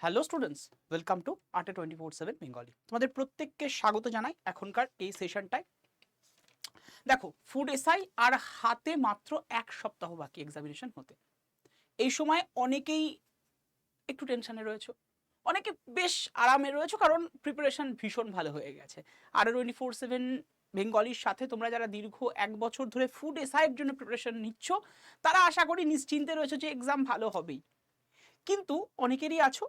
Hello students, welcome to আড্ডা 24/7 Bengali. তোমাদের প্রত্যেককে স্বাগত জানাই এখনকার এই সেশনটায়। দেখো, ফুড এসআই আর হাতে মাত্র 1 সপ্তাহ বাকি এক্সামিনেশন হতে। এই সময় অনেকেই একটু টেনশনে রয়েছে, অনেকে বেশ আরামে রয়েছে, কারণ প্রিপারেশন ভীষণ ভালো হয়ে গেছে। আড্ডা 24/7 বেঙ্গলির সাথে তোমরা যারা দীর্ঘ 1 বছর ধরে ফুড এসআইয়ের জন্য প্রিপারেশন নিচ্ছ, তারা আশা করি নিশ্চিন্তে রয়েছে যে এক্সাম ভালো হবেই। কিন্তু অনেকেরই আছো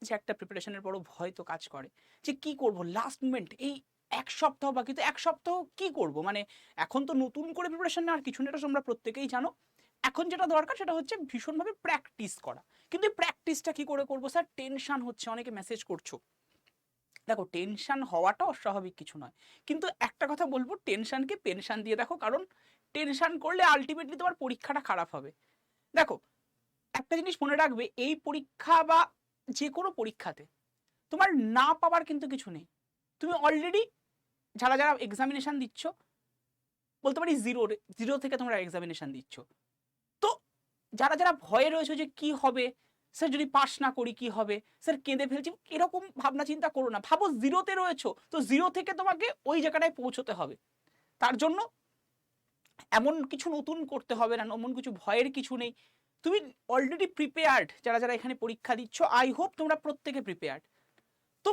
যে একটা প্রিপারেশনের বড় ভয় তো কাজ করে, যে কি করব লাস্ট মোমেন্ট, এই 1 সপ্তাহ বাকি, তো 1 সপ্তাহ কি করব, মানে এখন তো নতুন করে প্রিপারেশন নেওয়ার কিছু নেই, এটা তোমরা প্রত্যেকেই জানো। এখন যেটা দরকার সেটা হচ্ছে ভীষণভাবে প্র্যাকটিস করা। কিন্তু এই প্র্যাকটিসটা কি করে করবো স্যার, টেনশন হচ্ছে, অনেকে মেসেজ করছো। দেখো, টেনশন হওয়াটা অস্বাভাবিক কিছু নয়, কিন্তু একটা কথা বলবো, টেনশনকে পেনশন দিয়ে দেখো, কারণ টেনশন করলে আলটিমেটলি তোমার পরীক্ষাটা খারাপ হবে। দেখো, একটা জিনিস মনে রাখবে, এই পরীক্ষা বা যে কোনো পরীক্ষাতে তোমার না পাওয়ার কিন্তু কিছু নেই। তুমি অলরেডি যারা যারা এক্সামিনেশন দিচ্ছ, বলতে পারি জিরো জিরো থেকে তোমরা এক্সামিনেশন দিচ্ছ। তো যারা যারা ভয়ে রয়েছে যে কি হবে স্যার, যদি পাস না করি কি হবে স্যার, কেঁদে ফেলছি, এরকম ভাবনা চিন্তা করো না। ভাবো জিরোতে রয়েছো, তো জিরো থেকে তোমাকে ওই জায়গাটায় পৌঁছতে হবে। তার জন্য এমন কিছু নতুন করতে হবে না, এমন কিছু ভয়ের কিছু নেই। তুমি অলরেডি প্রিপেয়ার্ড। যারা যারা এখানে পরীক্ষা দিচ্ছ, আই হোপ তোমরা প্রত্যেকে প্রিপেয়ার্ড। তো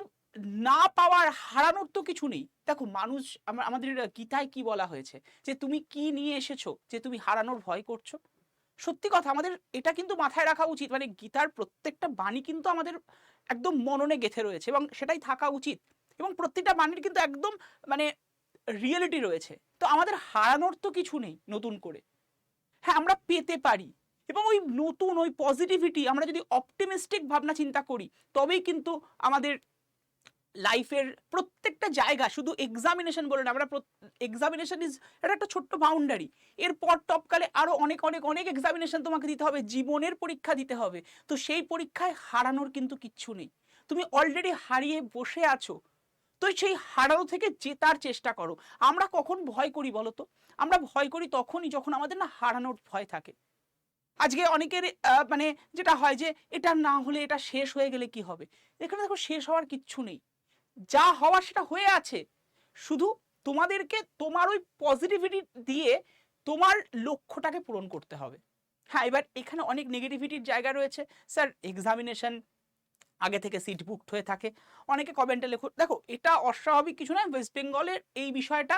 না পাওয়ার, হারানোর তো কিছু নেই। দেখো, মানুষ, আমাদের গীতায় কি বলা হয়েছে, যে তুমি কি নিয়ে এসেছো যে তুমি হারানোর ভয় করছো। সত্যি কথা, আমাদের এটা কিন্তু মাথায় রাখা উচিত। মানে গীতার প্রত্যেকটা বাণী কিন্তু আমাদের একদম মননে গেঁথে রয়েছে, এবং সেটাই থাকা উচিত। এবং প্রত্যেকটা বাণীর কিন্তু একদম মানে রিয়েলিটি রয়েছে। তো আমাদের হারানোর তো কিছু নেই নতুন করে। হ্যাঁ, আমরা পেতে পারি। এবং ওই নতুন ওই পজিটিভিটি, আমরা যদি অপটিমিস্টিক ভাবনা চিন্তা করি, তবেই কিন্তু আমাদের লাইফের প্রত্যেকটা জায়গা, শুধু এক্সামিনেশন বলে না, আমরা এক্সামিনেশন ইজ এটা একটা ছোট্ট বাউন্ডারি। এরপর টপকালে আরো অনেক অনেক অনেক এক্সামিনেশন তোমাকে দিতে হবে, জীবনের পরীক্ষা দিতে হবে। তো সেই পরীক্ষায় হারানোর কিন্তু কিচ্ছু নেই। তুমি অলরেডি হারিয়ে বসে আছো, তো সেই হারানো থেকে জেতার চেষ্টা করো। আমরা কখন ভয় করি বলো তো? আমরা ভয় করি তখনই যখন আমাদের না হারানোর ভয় থাকে। আজকে অনেকের মানে যেটা হয় যে এটা না হলে, এটা শেষ হয়ে গেলে কি হবে। এখানে দেখো, শেষ হওয়ার কিচ্ছু নেই, যা হওয়ার সেটা হয়ে আছে। শুধু তোমাদেরকে তোমার ওই পজিটিভিটি দিয়ে তোমার লক্ষ্যটাকে পূরণ করতে হবে। হ্যাঁ, এবার এখানে অনেক নেগেটিভিটির জায়গা রয়েছে। স্যার, এক্সামিনেশন আগে থেকে সিট বুকড হয়ে থাকে, অনেকে কমেন্টে লেখো। দেখো, এটা অস্বাভাবিক কিছু নয়, ওয়েস্ট বেঙ্গলের এই বিষয়টা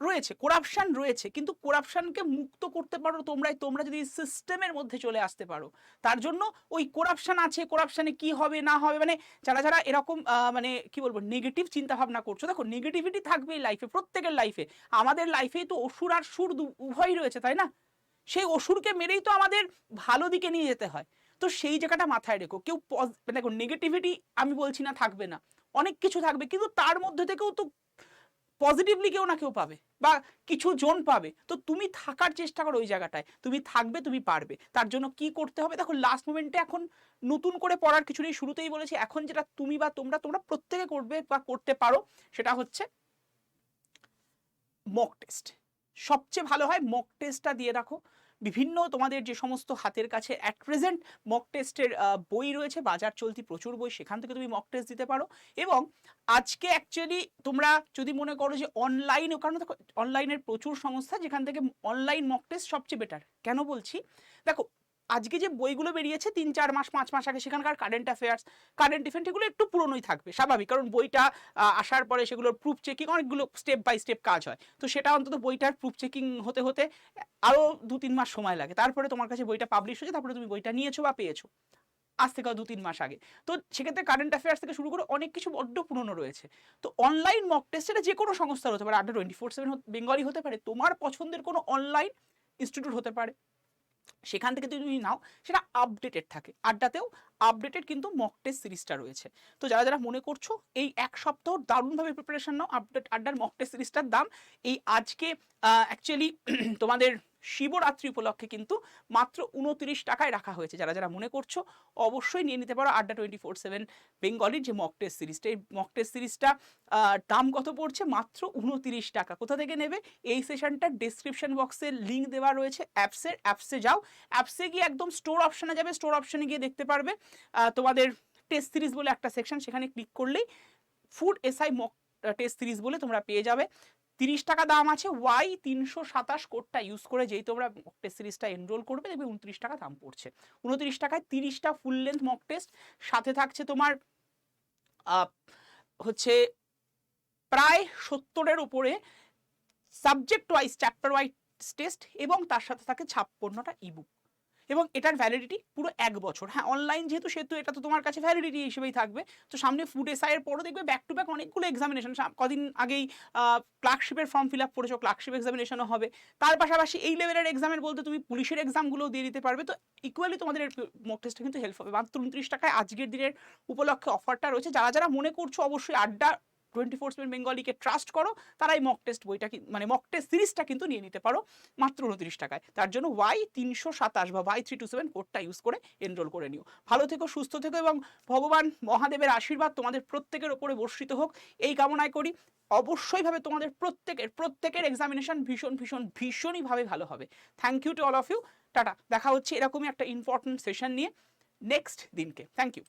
রয়েছে, করাপশন রয়েছে, কিন্তু করাপশনকে মুক্ত করতে পারো তোমরাই, তোমরা যদি সিস্টেমের মধ্যে চলে আসতে পারো। তার জন্য ওই করাপশন আছে, করাপশনে কি হবে না হবে, মানে যারা যারা এরকম মানে কি বলবো, নেগেটিভ চিন্তা ভাবনা করছো, দেখো নেগেটিভিটি থাকবেই লাইফে, প্রত্যেকের লাইফে। আমাদের লাইফেই তো অসুর আর সুর উভয়ই রয়েছে, তাই না? সেই অসুরকে মেরেই তো আমাদের ভালো দিকে নিয়ে যেতে হয়। তো সেই জায়গাটা মাথায় রেখো। কেউ দেখো, নেগেটিভিটি আমি বলছি না থাকবে না, অনেক কিছু থাকবে, কিন্তু তার মধ্যে থেকেও তো পজিটিভলি কেউ না কেউ পাবে, বা কিছু জন পাবে। তো তুমি থাকার চেষ্টা করো ওই জায়গাটায়, তুমি থাকবে, তুমি পারবে। তার জন্য কি করতে হবে, দেখো লাস্ট মোমেন্টে এখন নতুন করে পড়ার কিছু নেই, শুরুতেই বলেছি। এখন যেটা তুমি বা তোমরা তোমরা প্রত্যেকে করবে বা করতে পারো, সেটা হচ্ছে মক টেস্ট। সবচেয়ে ভালো হয় মক টেস্টটা দিয়ে রাখো। বিভিন্ন তোমাদের যে সমস্ত হাতের কাছে অ্যাট প্রেজেন্ট মক টেস্টের বই রয়েছে, বাজার চলতি প্রচুর বই, সেখান থেকে তুমি মক টেস্ট দিতে পারো। এবং আজকে অ্যাকচুয়ালি তোমরা যদি মনে করো যে অনলাইন, কারণ দেখো অনলাইনের প্রচুর সংস্থা, যেখান থেকে অনলাইন মক টেস্ট সবচেয়ে বেটার। কেন বলছি, দেখো আজকে যে বইগুলো বেরিয়েছে 3-4 মাস 5 মাস আগে, সেখানকার কারেন্ট অ্যাফেয়ার্স, কারেন্ট ইভেন্ট, এগুলো একটু পুরনোই থাকবে, স্বাভাবিক, কারণ বইটা আসার পরে সেগুলোর প্রুফ চেকিং, অনেকগুলো স্টেপ বাই স্টেপ কাজ হয়। তো সেটা অন্তত বইটার প্রুফ চেকিং হতে হতে আরও 2-3 মাস সময় লাগে, তারপরে তোমার কাছে বইটা পাবলিশ হয়েছে, তারপরে তুমি বইটা নিয়েছো বা পেয়েছো, আজ থেকে 2-3 মাস আগে। তো সেক্ষেত্রে কারেন্ট অ্যাফেয়ার্স থেকে শুরু করে অনেক কিছু বড্ড পুরনো রয়েছে। তো অনলাইন মক টেস্ট, এটা যে কোনো সংস্থার হতে পারে, আড্ডা 24/7 বেঙ্গলি হতে পারে, তোমার পছন্দের কোনো অনলাইন ইনস্টিটিউট হতে পারে, সেখান থেকে তুমি নাও, সেটা আপডেটেড থাকে। আড্ডাতেও আপডেটেড কিন্তু মক টেস্ট সিরিজটা রয়েছে। তো যারা যারা মনে করছো এই 1 সপ্তাহ দারুণভাবে প্রিপারেশন নাও, আড্ডার মক টেস্ট সিরিজটার দাম এই আজকে অ্যাকচুয়ালি তোমাদের শিবরাত্রি উপলক্ষে কিন্তু মাত্র 29 টাকায় রাখা হয়েছে। যারা যারা মনে করছো অবশ্যই নিয়ে নিতে পারো আড্ডা 24/7 বেঙ্গলির যে মক টেস্ট সিরিজটা। এই মক টেস্ট সিরিজটা দাম কত পড়ছে, মাত্র 29 টাকা। কোথা থেকে নেবে, এই সেশনটার ডেসক্রিপশন বক্সে লিঙ্ক দেওয়া রয়েছে অ্যাপসে যাও, অ্যাপসে গিয়ে একদম স্টোর অপশানে যাবে, স্টোর অপশানে গিয়ে দেখতে পারবে তোমাদের টেস্ট সিরিজ বলে একটা সেকশন, সেখানে ক্লিক করলেই food SI mock test series বলে তোমরা পেয়ে যাবে। 30 টাকা দাম আছে। ওয়াই 327 কোডটা ইউজ করে যেই তোমরা মক টেস্ট সিরিজটা এনরোল করবে, দেখবে 29 টাকা দাম পড়ছে। 29 টাকায় 30টা ফুল লেন্থ মক টেস্ট, সাথে থাকছে তোমার হচ্ছে প্রায় 70-এর উপরে subject wise chapter wise test, এবং তার সাথে থাকে 56টা ইবুক, এবং এটার ভ্যালিডিটি পুরো 1 বছর। হ্যাঁ, অনলাইন যেহেতু সেহেতু এটা তো তোমার কাছে ভ্যালিডিটি হিসেবেই থাকবে। তো সামনে ফুড এসআই এর পরও দেখবে ব্যাক টু ব্যাক অনেকগুলো এক্সামিনেশন। কদিন আগেই ক্লার্কশিপের ফর্ম ফিল আপ করেছো, ক্লার্কশিপ এক্সামিনেশনও হবে। তার পাশাপাশি এই লেভেলের এক্সামের বলতে তুমি পুলিশের এক্সামগুলোও দিয়ে দিতে পারবে। তো ইকুয়ালি তোমাদের মক টেস্টটা কিন্তু হেল্প হবে। মাত্র 29 টাকায় আজকের দিনের উপলক্ষে অফারটা রয়েছে। যারা যারা মনে করছো অবশ্যই আড্ডা 24/7 বেঙ্গলিকে ট্রাস্ট করো, তারা এই মক টেস্ট বইটা মানে মক টেস্ট সিরিজটা কিন্তু নিয়ে নিতে পারো মাত্র 29 টাকায়। তার জন্য ওয়াই 327 বা ওয়াই 327 কোডটা ইউজ করে এনরোল করে নিও। ভালো থেকো, সুস্থ থেকো, এবং ভগবান মহাদেবের আশীর্বাদ তোমাদের প্রত্যেকের ওপরে বর্ষিত হোক, এই কামনায় করি। অবশ্যই ভাবে তোমাদের প্রত্যেকের এক্সামিনেশন ভীষণই ভাবে ভালো হবে। Thank you to all of you. টাটা, দেখা হচ্ছে এরকমই একটা ইম্পর্টেন্ট সেশন নিয়ে নেক্সট দিনকে। Thank you.